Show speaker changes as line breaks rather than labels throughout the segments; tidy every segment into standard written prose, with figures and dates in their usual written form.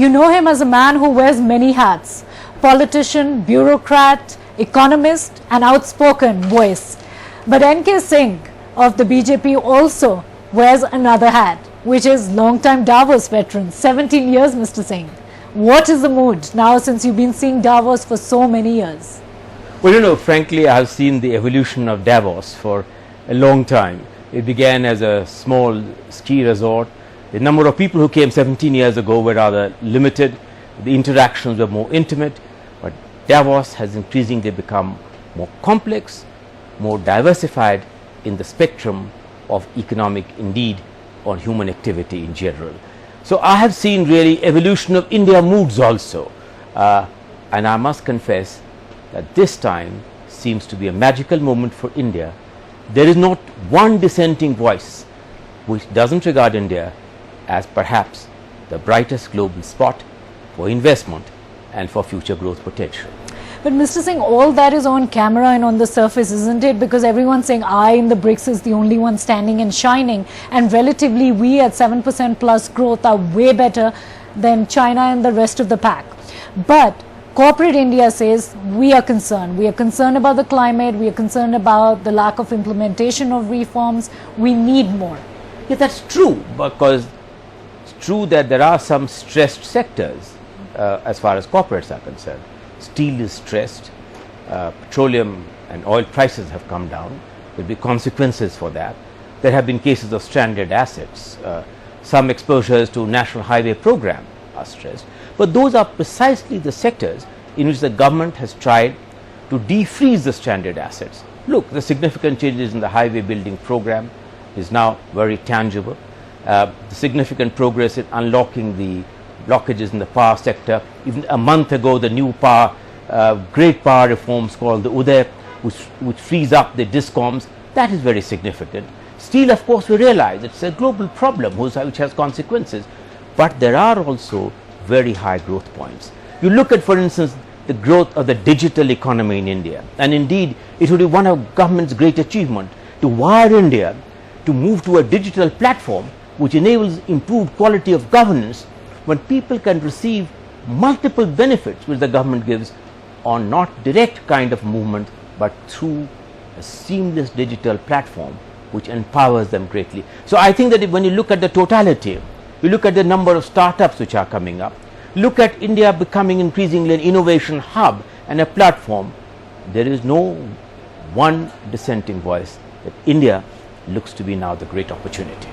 You know him as a man who wears many hats: politician, bureaucrat, economist and outspoken voice. But NK Singh of the BJP also wears another hat, which is long-time Davos veteran, 17 years, Mr. Singh. What is the mood now since you've been seeing Davos for so many years?
Well, you know, frankly, I have seen the evolution of Davos for a long time. It began as a small ski resort. The number of people who came 17 years ago were rather limited. The interactions were more intimate. But Davos has increasingly become more complex, more diversified in the spectrum of economic, indeed, on human activity in general. So I have seen really evolution of India moods also. And I must confess that this time seems to be a magical moment for India. There is not one dissenting voice which doesn't regard India as perhaps the brightest global spot for investment and for future growth potential.
But Mr. Singh, all that is on camera and on the surface, isn't it? Because everyone's saying I in the BRICS is the only one standing and shining, and relatively we at 7% plus growth are way better than China and the rest of the pack. But corporate India says we are concerned. We are concerned about the climate. We are concerned about the lack of implementation of reforms. We need more.
Yeah, that's true, because it's true that there are some stressed sectors as far as corporates are concerned. Steel is stressed, petroleum and oil prices have come down. There will be consequences for that. There have been cases of stranded assets. Some exposures to national highway program are stressed. But those are precisely the sectors in which the government has tried to defreeze the stranded assets. Look, the significant changes in the highway building program is now very tangible. The significant progress in unlocking the blockages in the power sector. Even a month ago, the new great power reforms called the Uday, which frees up the discoms, that is very significant. Steel, of course, we realize it's a global problem which has consequences, but there are also very high growth points. You look at, for instance, the growth of the digital economy in India, and indeed it would be one of government's great achievement to wire India to move to a digital platform which enables improved quality of governance, when people can receive multiple benefits which the government gives on not direct kind of movement, but through a seamless digital platform which empowers them greatly. So I think that when you look at the totality, you look at the number of startups which are coming up, look at India becoming increasingly an innovation hub and a platform, there is no one dissenting voice that India looks to be now the great opportunity.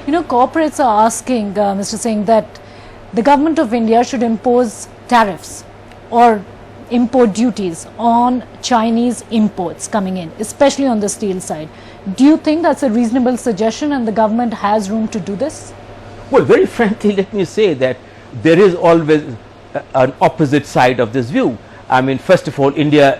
You know, corporates are asking, Mr. Singh, that the government of India should impose tariffs or import duties on Chinese imports coming in, especially on the steel side. Do you think that's a reasonable suggestion and the government has room to do this?
Well, very frankly, let me say that there is always an opposite side of this view. I mean, first of all, India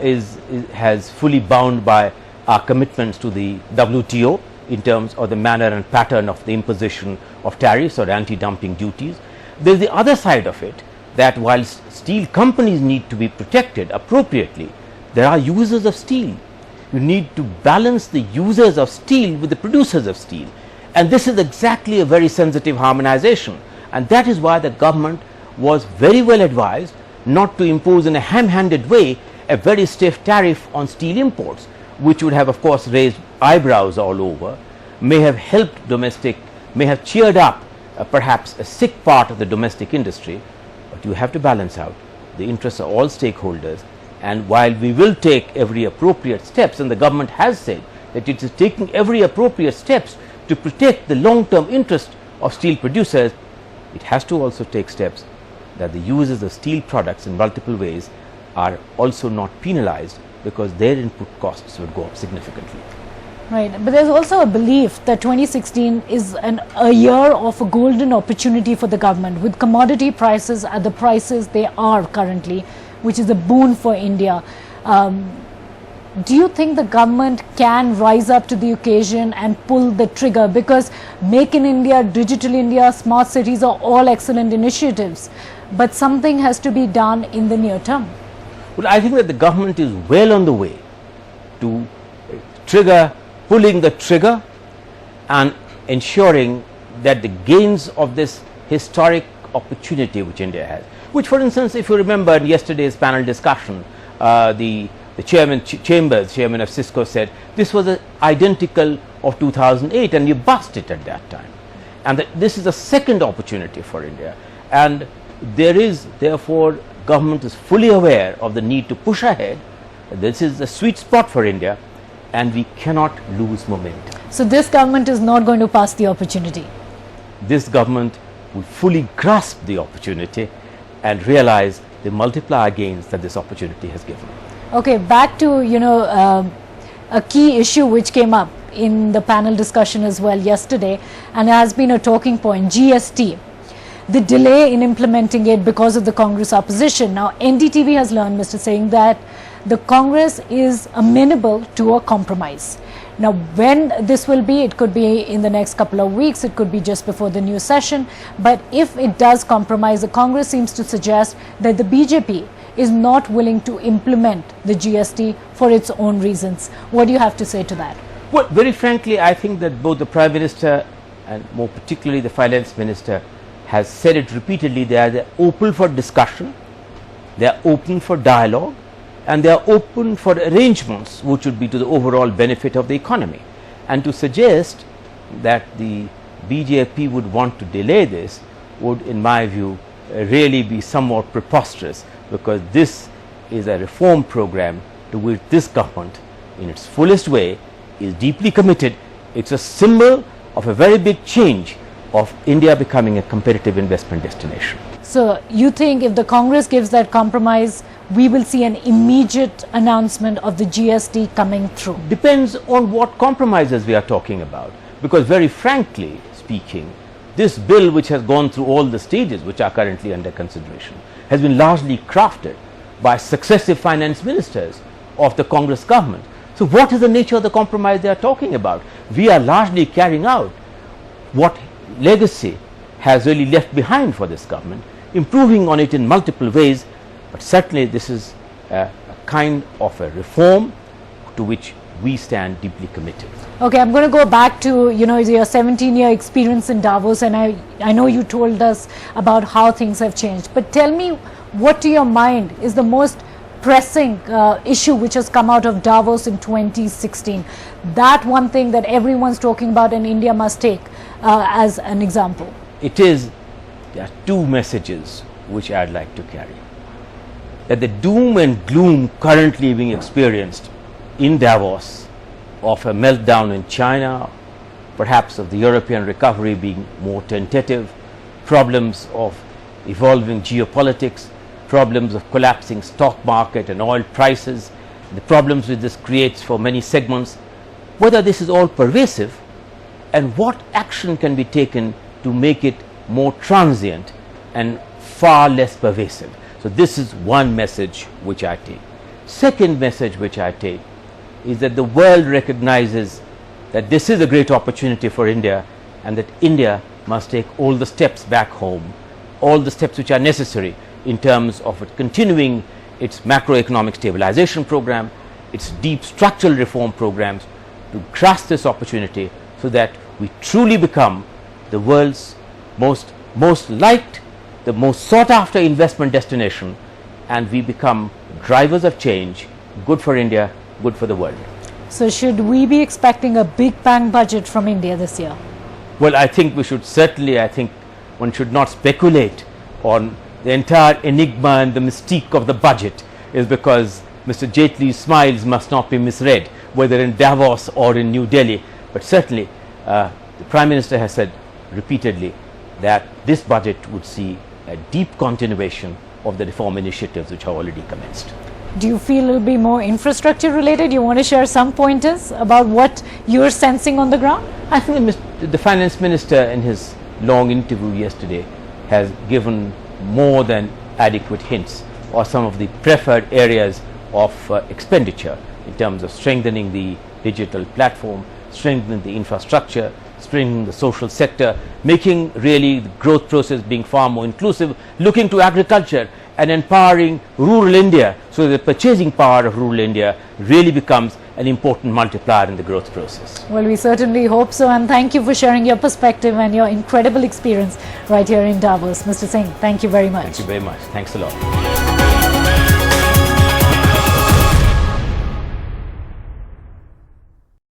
has fully bound by our commitments to the WTO in terms of the manner and pattern of the imposition of tariffs or anti-dumping duties. There is the other side of it, that while steel companies need to be protected appropriately, there are users of steel. You need to balance the users of steel with the producers of steel, and this is exactly a very sensitive harmonization, and that is why the government was very well advised not to impose in a ham-handed way a very stiff tariff on steel imports, which would have of course raised eyebrows all over, may have cheered up perhaps a sick part of the domestic industry. But you have to balance out the interests of all stakeholders, and while we will take every appropriate steps, and the government has said that it is taking every appropriate steps to protect the long-term interest of steel producers, it has to also take steps that the users of steel products in multiple ways are also not penalized, because their input costs would go up significantly.
Right, but there's also a belief that 2016 is a year of a golden opportunity for the government, with commodity prices at the prices they are currently, which is a boon for India. Do you think the government can rise up to the occasion and pull the trigger? Because Make in India, Digital India, Smart Cities are all excellent initiatives, but something has to be done in the near term.
Well, I think that the government is well on the way to pulling the trigger and ensuring that the gains of this historic opportunity which India has, which for instance, if you remember in yesterday's panel discussion, the chairman Chambers, chairman of Cisco, said this was identical of 2008 and you bust it at that time, and that this is a second opportunity for India, and there is therefore government is fully aware of the need to push ahead. This is a sweet spot for India and we cannot lose momentum.
So this government is not going to pass the opportunity?
This government will fully grasp the opportunity and realize the multiplier gains that this opportunity has given.
Okay, back to a key issue which came up in the panel discussion as well yesterday, and has been a talking point, GST. The delay in implementing it because of the Congress opposition. Now, NDTV has learned, Mr. Singh, that the Congress is amenable to a compromise. Now, when this will be, it could be in the next couple of weeks, it could be just before the new session. But if it does compromise, the Congress seems to suggest that the BJP is not willing to implement the GST for its own reasons. What do you have to say to that?
Well, very frankly, I think that both the Prime Minister and more particularly the Finance Minister has said it repeatedly. They are open for discussion, they are open for dialogue, and they are open for arrangements which would be to the overall benefit of the economy. And to suggest that the BJP would want to delay this would, in my view, really be somewhat preposterous, because this is a reform program to which this government in its fullest way is deeply committed. It's a symbol of a very big change of India becoming a competitive investment destination.
So you think if the Congress gives that compromise, we will see an immediate announcement of the GST coming through?
Depends on what compromises we are talking about, because very frankly speaking, this bill, which has gone through all the stages which are currently under consideration, has been largely crafted by successive finance ministers of the Congress government. So what is the nature of the compromise they are talking about? We are largely carrying out what legacy has really left behind for this government, improving on it in multiple ways, but certainly this is a kind of a reform to which we stand deeply committed.
Okay, I'm going to go back to your 17-year experience in Davos, and I know you told us about how things have changed, but tell me what to your mind is the most pressing issue which has come out of Davos in 2016. That one thing that everyone's talking about and India must take as an example.
There are two messages which I'd like to carry. That the doom and gloom currently being experienced in Davos of a meltdown in China, perhaps of the European recovery being more tentative, problems of evolving geopolitics, problems of collapsing stock market and oil prices, the problems which this creates for many segments, whether this is all pervasive and what action can be taken to make it more transient and far less pervasive. So this is one message which I take. Second message which I take is that the world recognizes that this is a great opportunity for India, and that India must take all the steps back home, all the steps which are necessary in terms of it continuing its macroeconomic stabilization program, its deep structural reform programs, to grasp this opportunity so that we truly become the world's most liked, the most sought after investment destination, and we become drivers of change, good for India, good for the world.
So should we be expecting a big bang budget from India this year?
Well, I think we should certainly, I think one should not speculate on the entire enigma and the mystique of the budget, is because Mr. Jaitley's smiles must not be misread, whether in Davos or in New Delhi. But certainly the Prime Minister has said repeatedly that this budget would see a deep continuation of the reform initiatives which have already commenced.
Do you feel it will be more infrastructure related? You want to share some pointers about what you're sensing on the ground?
I think the Finance Minister in his long interview yesterday has given more than adequate hints or some of the preferred areas of expenditure in terms of strengthening the digital platform, strengthening the infrastructure, strengthening the social sector, making really the growth process being far more inclusive, looking to agriculture and empowering rural India, so that the purchasing power of rural India really becomes an important multiplier in the growth process.
Well, we certainly hope so, and thank you for sharing your perspective and your incredible experience right here in Davos. Mr. Singh, thank you very much.
Thank you very much. Thanks a lot.